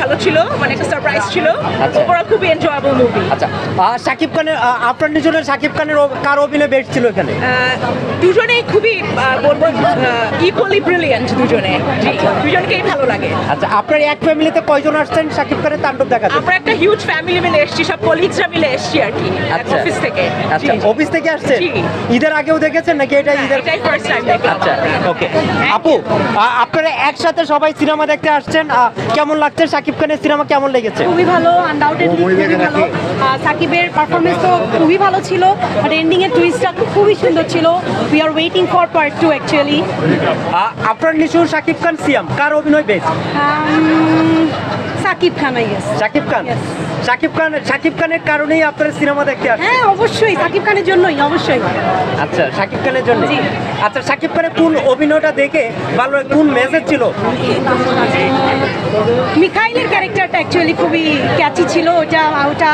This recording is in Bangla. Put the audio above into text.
ভালো ছিল, মানে একটা সারপ্রাইজ ছিল। আচ্ছা। ওভারঅল খুবই এনজয়েবল মুভি। আচ্ছা, শাকিব খানের আপনার নিজনের শাকিব খানের কার অভিনয় বেস্ট ছিল এখানে? দুজনেই খুবই বলবো ইকুয়ালি ব্রিলিয়ান্ট দুজনে। জি, দুজনকেই ভালো লাগে। আচ্ছা, আপনার এক ফ্যামিলিতে কয়জন আসছেন শাকিব খানের তাণ্ডব দেখাতে? আমরা একটা হিউজ ফ্যামিলি মিলে এসেছি, সব কলিগসরা মিলে এসেছি আর কি, আচ্ছা। অফিস থেকে। আচ্ছা, অফিস থেকে আসছেন? জি। ঈদের আগেও দেখেছেন নাকি এটা ঈদের? এটাই ফার্স্ট টাইম দেখলাম। আচ্ছা, ওকে। আপু, আপনারা একসাথে সবাই সিনেমা দেখতে আসছেন, কেমন লাগছে? শাকিব খানের সিনেমা কেমন লেগেছে? খুবই ভালো, আনডাউটেডলি খুবই ভালো। সাকিবের পারফরমেন্স তো খুবই ভালো ছিল, বাট এন্ডিং এর টুইস্টটা খুবই সুন্দর ছিল। We are waiting for part 2 actually. আপনার নিশুর শাকিব খান সিয়াম কার অভিনয় best? Sakib Khan, I guess. Shakib Khan. Yes. Shakib খানের কারণেই আপনারা সিনেমা দেখতে আসছেন? হ্যাঁ, অবশ্যই সাকিব খানের জন্যই, অবশ্যই। আচ্ছা, শাকিব খানের জন্য। জি। আচ্ছা, শাকিব খানের কোন অভিনয়টা দেখে ভালো, কোন মেসেজ ছিল? মিখাইলের ক্যারেক্টারটা অ্যাকচুয়ালি খুবই ক্যাচি ছিল, ওটা